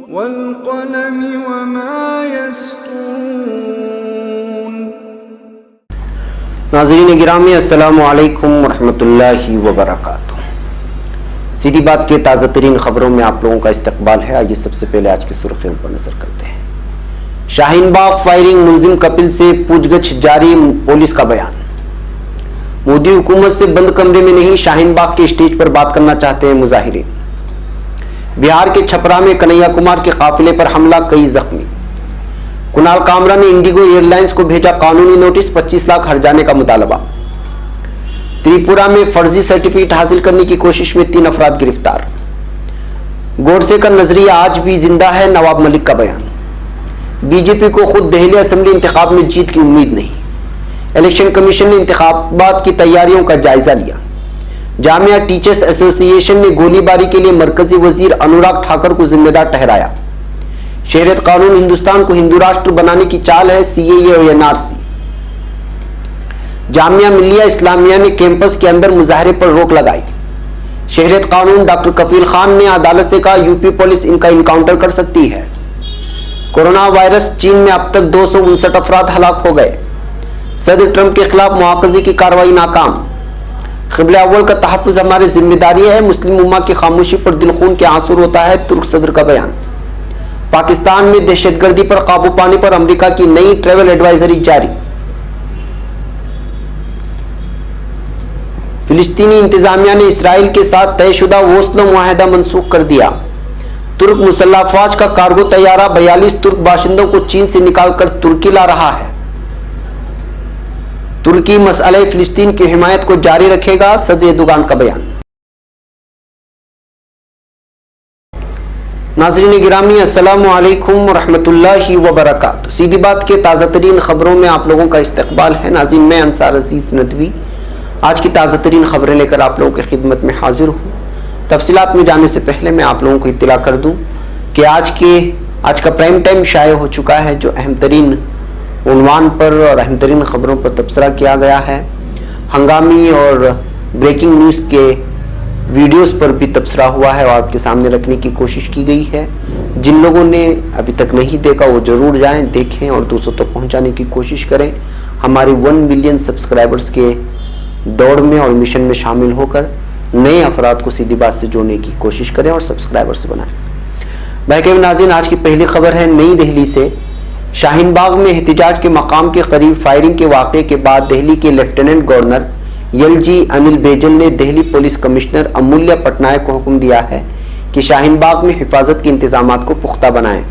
वल्क़लमि वमा यस्तूरून। नाज़रीन गिरामी, अस्सलामु अलैकुम वरहमतुल्लाहि वबरकातुहू। सीधी बात के ताज़ा तरीन खबरों में आप लोगों का इस्तकबाल है। आइए सबसे पहले आज की सुर्खियों पर नजर करते हैं। शाहीन बाग फायरिंग मुलजिम कपिल से पूछगछ जारी, पुलिस का बयान। मोदी हुकूमत से बंद कमरे में नहीं, शाहीन बाग के स्टेज पर बात करना चाहते हैं मुजाहिरीन। बिहार के छपरा में कन्हैया कुमार के काफिले पर हमला, कई जख्मी। कुणाल कामरा ने इंडिगो एयरलाइंस को भेजा कानूनी नोटिस, 25 लाख हर्जाने का मुतालबा। त्रिपुरा में फर्जी सर्टिफिकेट हासिल करने की कोशिश में 3 अफराद गिरफ्तार। गोडसे का नजरिया आज भी जिंदा है, नवाब मलिक का बयान। बीजेपी को खुद दिल्ली असेंबली इंतखाब में जीत की उम्मीद नहीं। इलेक्शन कमीशन ने इंतखाबात की तैयारियों का जायजा लिया। जामिया टीचर्स एसोसिएशन ने गोलीबारी के लिए मरकजी वजीर अनुराग ठाकुर को जिम्मेदार ठहराया। शहरियत कानून हिंदुस्तान को हिंदू राष्ट्र बनाने की चाल है, सीएए और एनआरसी। जामिया मिल्लिया इस्लामिया ने कैंपस के अंदर मुजाहरे पर रोक लगाई। शहरियत कानून डॉक्टर कफील खान ने अदालत से कहा, यूपी पुलिस इनका इनकाउंटर कर सकती है। कोरोना वायरस, चीन में अब तक 259 अफराद हलाक हो गए। सदर ट्रंप के खिलाफ मुआवजे की कार्रवाई नाकाम। क़िबला अव्वल का तहफ़्फ़ुज़ हमारी जिम्मेदारी है, मुस्लिम उम्मा की खामोशी पर दिल खून के आंसू रोता है, तुर्क सदर का बयान। पाकिस्तान में दहशतगर्दी पर काबू पाने पर अमेरिका की नई ट्रैवल एडवाइजरी जारी। फिलिस्तीनी इंतजामिया ने इसराइल के साथ तयशुदा ओस्लो मुआहदा मनसूख कर दिया। तुर्क मुसल्लह फौज का कार्गो तैयारा 42 तुर्क बाशिंदों को चीन से निकालकर तुर्की ला रहा है। तुर्की मसले फिलिस्तीन की हिमायत को जारी रखेगा, सदर एर्दोगान का बयान। नाज़रीन गिरामी, अस्सलामु अलैकुम वरहमतुल्लाहि वबरकातुहू। सीधी बात के ताज़ा तरीन खबरों में आप लोगों का इस्तकबाल है। नाज़रीन, मैं अंसार अजीज नदवी आज की ताज़ा तरीन खबरें लेकर आप लोगों की खिदमत में हाजिर हूँ। तफसीलात में जाने से पहले मैं आप लोगों को इत्तला कर दूं कि आज का प्राइम टाइम शाये हो चुका है, जो अहम तरीन उन्वान पर और अहम तरीन खबरों पर तबसरा किया गया है। हंगामी और ब्रेकिंग न्यूज़ के वीडियोस पर भी तबसरा हुआ है और आपके सामने रखने की कोशिश की गई है। जिन लोगों ने अभी तक नहीं देखा वो ज़रूर जाएं, देखें और दूसरों तक पहुंचाने की कोशिश करें। हमारी 1 मिलियन सब्सक्राइबर्स के दौड़ में और मिशन में शामिल होकर नए अफराद को सीधी बात से जोड़ने की कोशिश करें और सब्सक्राइबर से बनाएं। बहरकैफ नाज़रीन, आज की पहली खबर है नई दिल्ली से। शाहीन बाग में एहतिजाज के मकाम के करीब फायरिंग के वाक़े के बाद दिल्ली के lieutenant governor LG Anil Baijal ने दिल्ली पुलिस कमिश्नर अमूल्य पटनायक को हुक्म दिया है कि शाहीन बाग में हिफाजत के इंतजामात को पुख्ता बनाएं।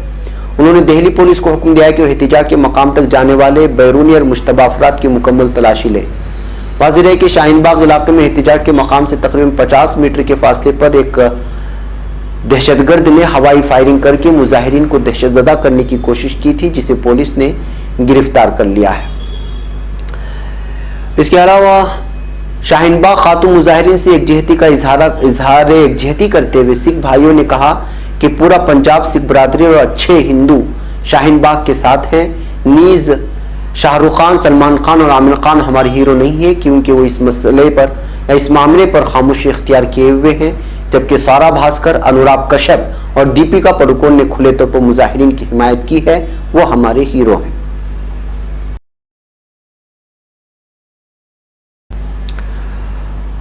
उन्होंने दिल्ली पुलिस को हुक्म दिया है कि वह एहतिजाज के मकाम तक जाने वाले बैरूनी और मुश्तबा अफराद की मुकम्मल तलाशी ले। वाज़ेह है कि शाहीन बाग इलाके में एहतिजाज के मकाम से तकरीबन 50 मीटर के फासले पर एक दहशतगर्द ने हवाई फायरिंग करके मुजाहिरीन को दहशतज़दा करने की कोशिश की थी, जिसे पुलिस ने गिरफ्तार कर लिया है। इसके अलावा शाहीन बाग खातून मुजाहिरीन से एकजहती का इजहार एकजहती करते हुए सिख भाइयों ने कहा कि पूरा पंजाब सिख बरादरी और अच्छे हिंदू शाहीन बाग के साथ हैं। नीज़ शाहरुख खान, सलमान खान और आमिर खान हमारे हीरो नहीं है, क्योंकि वो इस मसले पर या इस मामले पर खामोशी इख्तियार किए हुए हैं, जबकि सारा भास्कर, अनुराग कश्यप और दीपिका पादुकोण ने खुले तौर पर मुजाहिरीन की हिमायत की है, वो हमारे हीरो हैं।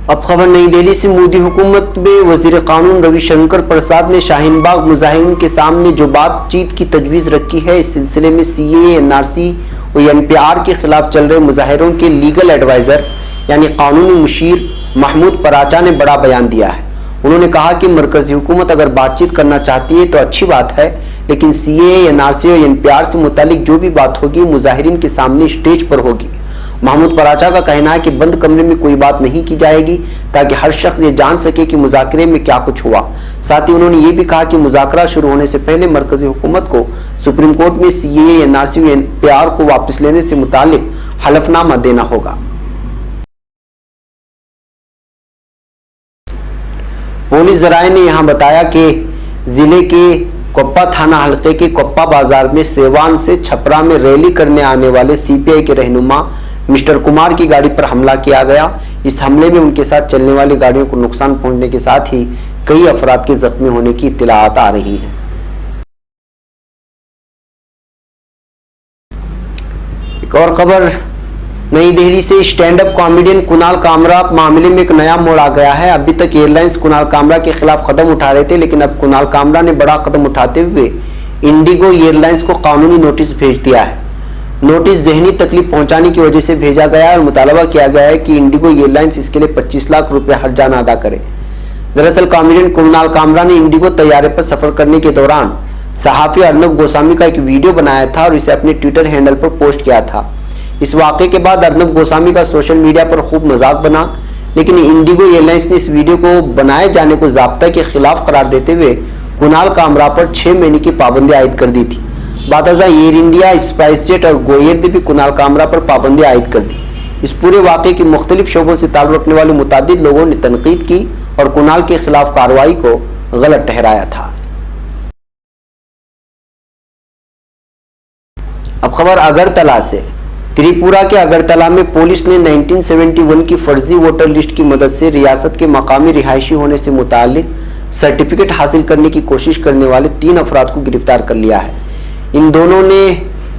अब खबर नई दिल्ली से। मोदी हुकूमत में वजीर कानून रविशंकर प्रसाद ने शाहीन बाग मुजाहिरीन के सामने जो बातचीत की तजवीज़ रखी है, इस सिलसिले में सीएए, एनआरसी और एनपीआर के खिलाफ चल रहे मुजाहिरों के लीगल एडवाइजर यानी कानूनी मुशीर महमूद पराचा ने बड़ा बयान दिया है। उन्होंने कहा कि मरकजी हुकूमत अगर बातचीत करना चाहती है तो अच्छी बात है, लेकिन सीएए, एनआरसी और एनपीआर से मुतालिक जो भी बात होगी मुजाहिरीन के सामने स्टेज पर होगी। महमूद पराचा का कहना है कि बंद कमरे में कोई बात नहीं की जाएगी, ताकि हर शख्स ये जान सके कि मुज़ाकरे में क्या कुछ हुआ। साथ ही उन्होंने ये भी कहा कि मुज़ाकरा शुरू होने से पहले मरकजी हुकूमत को सुप्रीम कोर्ट में सीएए, एनआरसी और एनपीआर को वापस लेने से मुतालिक हलफनामा देना होगा। पुलिस जराये ने यहाँ बताया कि जिले के कोप्पा थाना हल्के के कोप्पा बाजार में सेवान से छपरा में रैली करने आने वाले सीपीआई के रहनुमा मिस्टर कुमार की गाड़ी पर हमला किया गया। इस हमले में उनके साथ चलने वाली गाड़ियों को नुकसान पहुंचने के साथ ही कई अफराद के जख्मी होने की इत्तलाआत आ रही हैं। एक और खबर नई दिल्ली से, stand up comedian Kunal Kamra मामले में एक नया मोड़ आ गया है। अभी तक एयरलाइंस कुणाल कामरा के खिलाफ कदम उठा रहे थे, लेकिन अब कुणाल कामरा ने बड़ा कदम उठाते हुए इंडिगो एयरलाइंस को कानूनी नोटिस भेज दिया है। नोटिस जहनी तकलीफ पहुंचाने की वजह से भेजा गया है और मुतालबा किया गया है कि इंडिगो एयरलाइंस इसके लिए 25 लाख रुपए हर्जाना अदा करे। दरअसल कॉमेडियन कुणाल कामरा ने इंडिगो तैयारे पर सफर करने के दौरान सहाफी अर्नब गोस्वामी का एक वीडियो बनाया था और इसे अपने ट्विटर हैंडल पर पोस्ट किया था। इस वाक़े के बाद अर्नब गोस्वामी का सोशल मीडिया पर खूब मजाक बना, लेकिन इंडिगो एयरलाइंस ने इस वीडियो को बनाए जाने को ज़ाब्ता के खिलाफ करार देते हुए कुणाल कामरा पर 6 महीने की पाबंदी आयद कर दी थी। बादशाह एयर इंडिया, स्पाइसजेट और गो एयर ने भी कुणाल कामरा पर पाबंदी आयद कर दी। इस पूरे वाक़े की मुख्तलिफ शोबों से ताल्लुक़ रखने वाले मुतादिद लोगों ने तनकीद की और कुणाल के खिलाफ कार्रवाई को गलत ठहराया था। अब खबर अगरतला से, त्रिपुरा के अगरतला में पुलिस ने 1971 की फर्जी वोटर लिस्ट की मदद से रियासत के मकामी रिहायशी होने से मुताल्लिक सर्टिफिकेट हासिल करने की कोशिश करने वाले 3 अफराद को गिरफ्तार कर लिया है। इन दोनों ने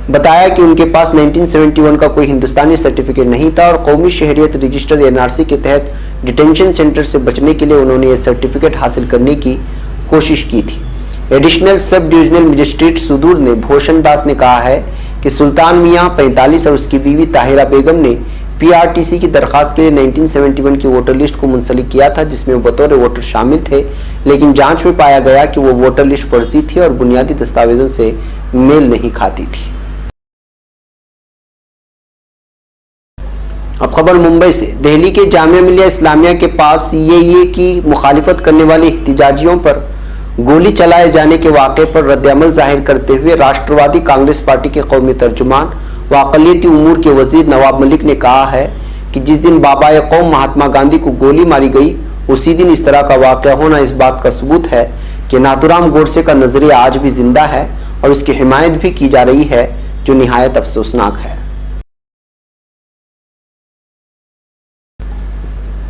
बताया कि उनके पास 1971 का कोई हिंदुस्तानी सर्टिफिकेट नहीं था और कौमी शहरियत रजिस्टर NRC के तहत डिटेंशन सेंटर से बचने के लिए उन्होंने यह सर्टिफिकेट हासिल करने की कोशिश की थी। एडिशनल सब डिविजनल मजिस्ट्रेट सुदूर ने भूषण दास ने कहा है कि सुल्तान मियां 45 और उसकी बीवी ताहिरा बेगम ने PRTC की दरखास्त के लिए 1971 की वोटर लिस्ट को मुंसलिक किया था, जिसमें वो बतौर वोटर शामिल थे, लेकिन जांच में पाया गया कि वो वोटर लिस्ट फर्जी थी और बुनियादी दस्तावेजों से मेल नहीं खाती थी। अब खबर मुंबई से, दिल्ली के जामिया मिलिया इस्लामिया के पास CAA की मुखालिफत करने वाले एहतिजाजियों पर गोली चलाए जाने के वाक़े पर रद्द-ए-अमल जाहिर करते हुए राष्ट्रवादी कांग्रेस पार्टी के कौमी तर्जुमान व अक़लियती उमूर के वज़ीर नवाब मलिक ने कहा है कि जिस दिन बाबाए कौम महात्मा गांधी को गोली मारी गई, उसी दिन इस तरह का वाक़या होना इस बात का सबूत है कि नाथूराम गोडसे का नज़रिया आज भी जिंदा है और इसकी हिमायत भी की जा रही है, जो निहायत अफसोसनाक है।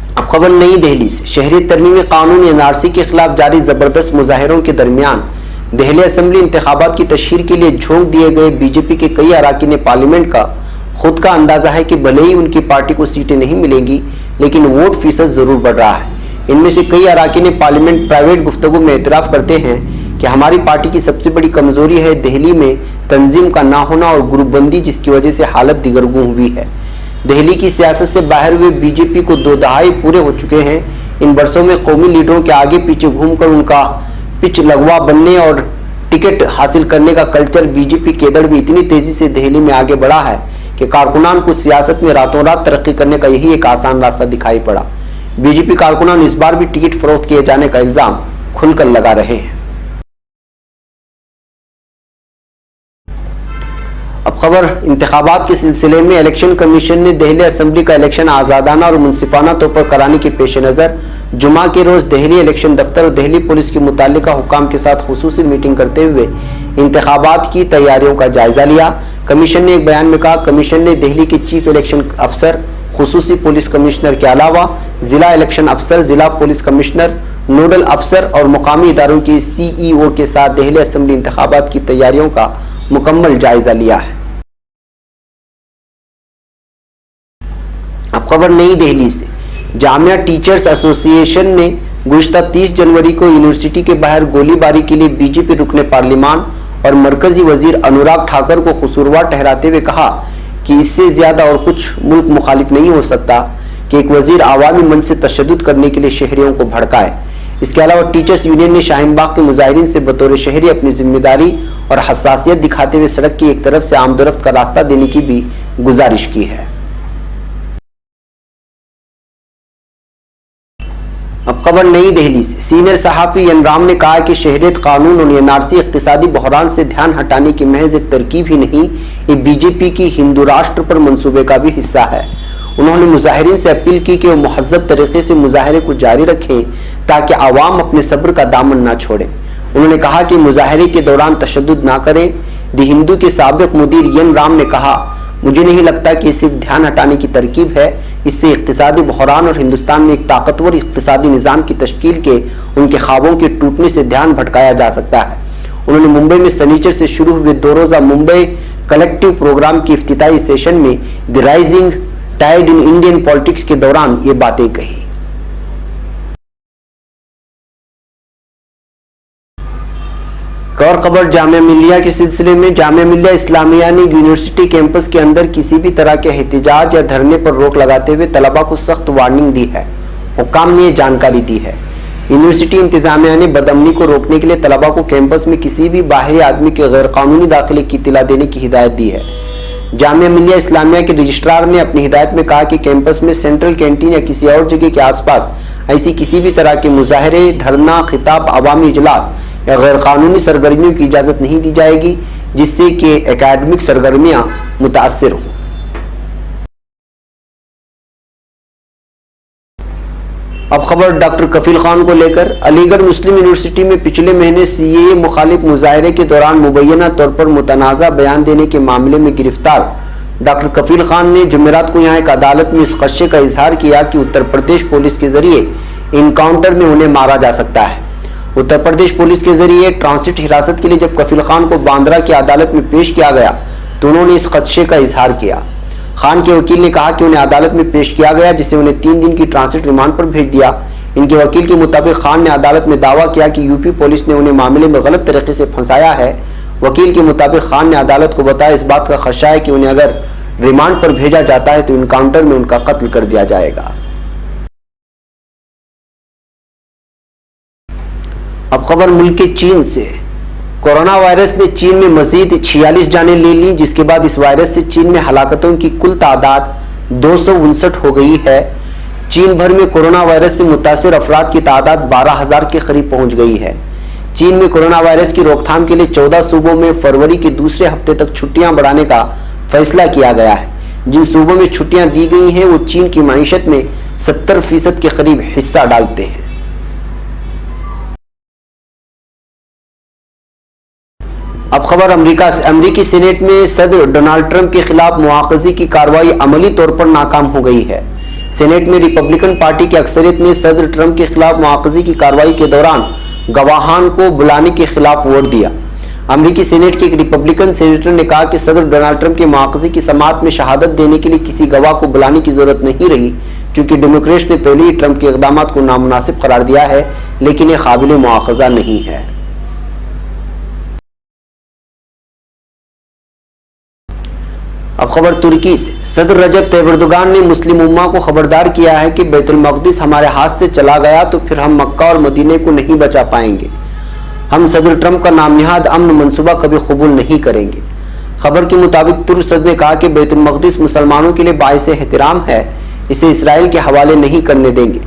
अब खबर नई दिल्ली से, शहरी तरमीमी कानून NRC के खिलाफ जारी जबरदस्त मुजाहिरों के दरमियान दिल्ली असेंबली इंतखाबात की तशहीर के लिए झोंक दिए गए बीजेपी के कई अराकीन पार्लियामेंट का खुद का अंदाजा है कि भले ही उनकी पार्टी को सीटें नहीं मिलेंगी, लेकिन वोट फीसद जरूर बढ़ रहा है। इनमें से कई अराकीन पार्लियामेंट प्राइवेट गुफ्तगू में एतराफ़ करते हैं कि हमारी पार्टी की सबसे बड़ी कमजोरी है दिल्ली में तंजीम का ना होना और ग्रुपबंदी, जिसकी वजह से हालत दिगरगूं हुई है। दिल्ली की सियासत से बाहर हुए बीजेपी को 2 दहाई पूरे हो चुके हैं। इन बरसों में कौमी लीडरों के आगे पीछे घूमकर उनका पिच लगवा बनने और टिकट हासिल करने का कल्चर बीजेपी केदड़ में इतनी तेजी से दिल्ली में आगे बढ़ा है कि कारकुनान को सियासत में रातों रात तरक्की करने का यही एक आसान रास्ता दिखाई पड़ा। बीजेपी कारकुनान इस बार भी टिकट फरोख्त किए जाने का इल्जाम खुलकर लगा रहे हैं। अब खबर इंतखाबात के सिलसिले में, इलेक्शन कमीशन ने दिल्ली असेंबली का इलेक्शन आज़ादाना और मुनसिफाना तौर पर कराने के पेश नज़र जुमा के रोज दिल्ली इलेक्शन दफ्तर और दिल्ली पुलिस की मुताल्लिका हुकाम के साथ खुसूसी मीटिंग करते हुए इंतखाबात की तैयारियों का जायजा लिया। कमीशन ने एक बयान में कहा, कमीशन ने दिल्ली के चीफ इलेक्शन अफसर, खुसूसी पुलिस कमिश्नर के अलावा जिला इलेक्शन अफसर, जिला पुलिस कमिश्नर, नोडल अफसर और मुकामी इदारों के CEO के साथ दिल्ली असेंबली इंतखाबात की तैयारियों का मुकम्मल जायजा लिया है। अब खबर नई दिल्ली से, जामिया टीचर्स एसोसिएशन ने गुज़िश्ता 30 जनवरी को यूनिवर्सिटी के बाहर गोलीबारी के लिए बीजेपी रुकने पार्लिमान और मरकजी वजीर अनुराग ठाकुर को कसूरवार ठहराते हुए कहा कि इससे ज्यादा और कुछ मुल्क मुखालिफ नहीं हो सकता कि एक वजीर आवामी मंच से तशद्दुद करने के लिए शहरियों को भड़काए। इसके अलावा टीचर्स यूनियन ने शाहीन बाग के मुजाहिरीन से बतौर शहरी अपनी जिम्मेदारी और हसासियत दिखाते हुए सड़क की एक तरफ से आमदोरफ्त का रास्ता देने की भी गुजारिश की है। अब खबर नई दिल्ली से, सीनियर सहाफी एन राम ने कहा कि शहरियत कानून और NRC इक्तिसादी बहरान से ध्यान हटाने की महज एक तरकीब ही नहीं, ये बीजेपी की हिंदू राष्ट्र पर मंसूबे का भी हिस्सा है। उन्होंने मुजाहिरीन से अपील की कि वो मुहज़्ज़ब तरीके से मुजाहरे को जारी रखें ताकि आवाम अपने सब्र का दामन ना छोड़े। उन्होंने कहा कि मुजाहरे के दौरान तशद्दुद ना करें। दी हिंदू के साबिक मुदीर एन राम ने कहा, मुझे नहीं लगता कि सिर्फ ध्यान हटाने की तरकीब है, इससे इक्तिसादी बहरान और हिंदुस्तान में एक ताकतवर इक्तिसादी निज़ाम की तश्कील के उनके ख्वाबों के टूटने से ध्यान भटकाया जा सकता है। उन्होंने मुंबई में सनीचर से शुरू हुए 2 रोज़ा मुंबई कलेक्टिव प्रोग्राम के इफ्तिताई सेशन में the rising tied in Indian politics के दौरान ये बातें कही। और खबर जामिया मिलिया के सिलसिले में, जामिया मिलिया इस्लामिया ने यूनिवर्सिटी कैंपस के अंदर किसी भी तरह के एहतिजाज या धरने पर रोक लगाते हुए तलबा को सख्त वार्निंग दी है। हुक्काम ने जानकारी दी है। यूनिवर्सिटी इंतजामिया ने बदअमनी को रोकने के लिए तलबा को कैंपस में किसी भी बाहरी आदमी के गैर कानूनी दाखिले की इत्तला देने की हिदायत दी है। जामिया मिलिया इस्लामिया के रजिस्ट्रार ने अपनी हिदायत में कहा कि कैंपस में सेंट्रल कैंटीन या किसी और जगह के आसपास ऐसी किसी भी तरह के मुजाहरे, धरना, खिताब, अवामी इजलास या गैर कानूनी सरगर्मियों की इजाज़त नहीं दी जाएगी जिससे कि एकेडमिक सरगर्मियां मुतासर हों। अब खबर डॉक्टर कफील खान को लेकर, अलीगढ़ मुस्लिम यूनिवर्सिटी में पिछले महीने सीएए मुखालिफ मुजाहरे के दौरान मुबैना तौर पर मुतनाज़ा बयान देने के मामले में गिरफ्तार डॉक्टर कफील खान ने जुमेरात को यहाँ एक अदालत में इस खदशे का इजहार किया कि उत्तर प्रदेश पुलिस के जरिए इनकाउंटर में उन्हें मारा जा सकता है। उत्तर प्रदेश पुलिस के जरिए ट्रांसिट हिरासत के लिए जब कफील खान को बांद्रा की अदालत में पेश किया गया तो उन्होंने इस खदशे का इजहार किया। खान के वकील ने कहा कि उन्हें अदालत में पेश किया गया जिसे उन्हें 3 दिन की ट्रांसिट रिमांड पर भेज दिया। इनके वकील के मुताबिक खान ने अदालत में दावा किया कि यूपी पुलिस ने उन्हें मामले में गलत तरीके से फंसाया है। वकील के मुताबिक खान ने अदालत को बताया इस बात का खदशा है कि उन्हें अगर रिमांड पर भेजा जाता है तो इनकाउंटर में उनका कत्ल कर दिया जाएगा। अब खबर मुल्क के चीन से, कोरोना वायरस ने चीन में मजीद 46 जानें ले ली जिसके बाद इस वायरस से चीन में हलाकतों की कुल तादाद 259 हो गई है। चीन भर में कोरोना वायरस से मुतासिर अफराद की तादाद 12,000 के करीब पहुंच गई है। चीन में कोरोना वायरस की रोकथाम के लिए 14 सूबों में फरवरी के दूसरे हफ्ते तक छुट्टियां बढ़ाने का फैसला किया गया है। जिन सूबों में छुट्टियां दी गई हैं वो चीन की माईशत में 70% के करीब हिस्सा डालते हैं। अब खबर अमेरिका से, अमेरिकी सीनेट में सदर डोनाल्ड ट्रंप के खिलाफ मुआखजी की कार्रवाई अमली तौर पर नाकाम हो गई है। सीनेट में रिपब्लिकन पार्टी की अक्सरियत ने सदर ट्रंप के खिलाफ मुआखजी की कार्रवाई के दौरान गवाहान को बुलाने के खिलाफ वोट दिया। अमेरिकी सीनेट के एक रिपब्लिकन सेनेटर ने कहा कि सदर डोनाल्ड ट्रंप के मुआखजी की समाअत में शहादत देने के लिए किसी गवाह को बुलाने की जरूरत नहीं रही क्योंकि डेमोक्रेट्स ने पहले ही ट्रंप के इकदाम को नामुनासिब करार दिया है, लेकिन यह काबिल मुआखजा नहीं है। अब खबर तुर्की से, सदर रजब तैयब एर्दोगान ने मुस्लिम उम्मा को खबरदार किया है कि बैतुल मक़दिस हमारे हाथ से चला गया तो फिर हम मक्का और मदीने को नहीं बचा पाएंगे। हम सदर ट्रंप का नामनिहाद अमन मंसूबा कभी कबूल नहीं करेंगे। खबर के मुताबिक तुर्क सदर ने कहा कि बैतुल मक़दिस मुसलमानों के लिए बाइस एहतराम है, इसे इसराइल के हवाले नहीं करने देंगे।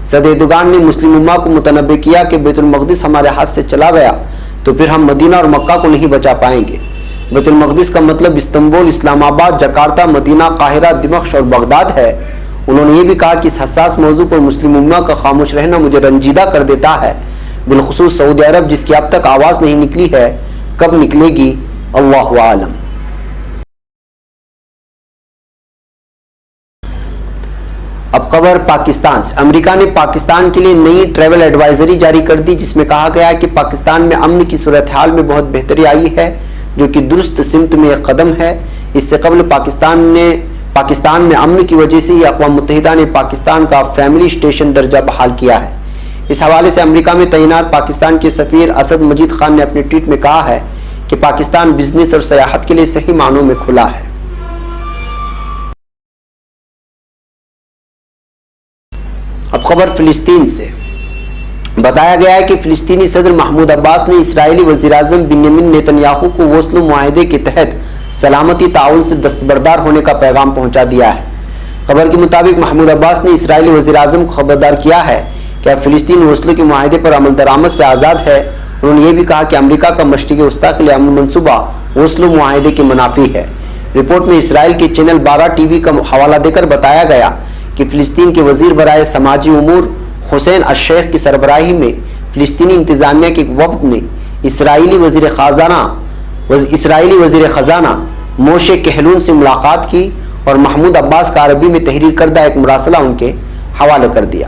सदर एर्दोगान ने मुस्लिम उम्मा को मुतनब्बे किया कि बैतुल मक़दिस हमारे हाथ से चला गया तो फिर हम मदीना और मक्का को नहीं बचा पाएंगे। बैतुल मक़दिस का मतलब इस्तांबुल, इस्लामाबाद, जकार्ता, मदीना, काहिरा, दिमश्क और बगदाद है। उन्होंने ये भी कहा कि इस हसास मौजू पर मुस्लिम उम्मा का खामोश रहना मुझे रंजीदा कर देता है, बिलखुसूस सऊदी अरब जिसकी अब तक आवाज नहीं निकली है, कब निकलेगी अल्लाहु आलम। अब खबर पाकिस्तान से, अमेरिका ने पाकिस्तान के लिए नई ट्रैवल एडवाइजरी जारी कर दी जिसमें कहा गया है कि पाकिस्तान में अमन की सूरत हाल में बहुत बेहतरी आई है जो कि दुरुस्त सिमत में एक कदम है। इससे कबल पाकिस्तान में अमन की वजह से ही अक़वाम मुत्तहिदा ने पाकिस्तान का फैमिली स्टेशन दर्जा बहाल किया है। इस हवाले से अमेरिका में तैनात पाकिस्तान के सफीर असद मजीद खान ने अपने ट्वीट में कहा है कि पाकिस्तान बिजनेस और सयाहत के लिए सही मानों में खुला है। अब खबर फिलिस्तीन से, बताया गया है कि फिलिस्तीनी सदर महमूद अब्बास ने इसराइली वज़ीर-ए-आज़म बिन्यामिन नेतन्याहू को ओस्लो मुआहदे के तहत सलामती ताउन से दस्तबरदार होने का पैगाम पहुंचा दिया है। खबर के मुताबिक महमूद अब्बास ने इसराइली वज़ीर-ए-आज़म को खबरदार किया है कि फिलिस्तीन ओस्लो के मुआहदे पर अमल दरामद से आज़ाद है। उन्होंने ये भी कहा कि अमेरिका का मशरिक़ वस्ता के लिए अमन मंसूबा ओस्लो मुआहदे के मुनाफी है। रिपोर्ट में इसराइल के चैनल 12 टीवी का हवाला देकर बताया गया कि फिलिस्तीन के वज़ीर बराए समाजी उमूर हुसैन अश-शेख की सरबराही में फिलिस्तीनी इंतजामिया के एक वफ्द ने इसराइली वज़ीर ख़ज़ाना मोशे कहलून से मुलाकात की और महमूद अब्बास का अरबी में तहरीर करदा एक मुरासला उनके हवाले कर दिया।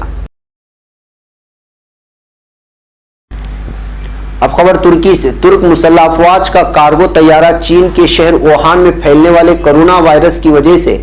अब खबर तुर्की से। तुर्क मुसल्लह अफवाज का कार्गो तैयारा चीन के शहर वुहान में फैलने वाले कोरोना वायरस की वजह से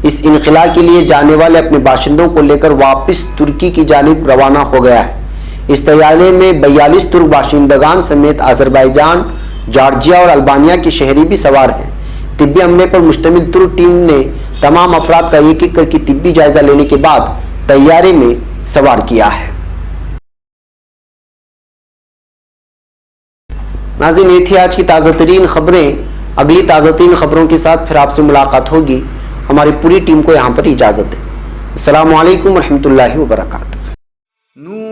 इस इनखला के लिए जाने वाले अपने बाशिंदों को लेकर वापस तुर्की की जानिब रवाना हो गया है। इस तैयारे में 42 तुर्क बाशिंदगान समेत अजरबैजान, जॉर्जिया और अल्बानिया के शहरी भी सवार हैं। तिब्बी अमले पर मुश्तमिल तुर्क टीम ने तमाम अफराद का एक एक करके तिब्बी जायजा लेने के बाद तैयारे में सवार किया है। नाज़रीन, ये थी आज की ताज़ा तरीन खबरें। अगली ताज़ा तरीन खबरों के साथ फिर आपसे मुलाकात होगी। हमारी पूरी टीम को यहाँ पर इजाज़त है। अस्सलामु अलैकुम रहमतुल्लाहि व बरकातुहू।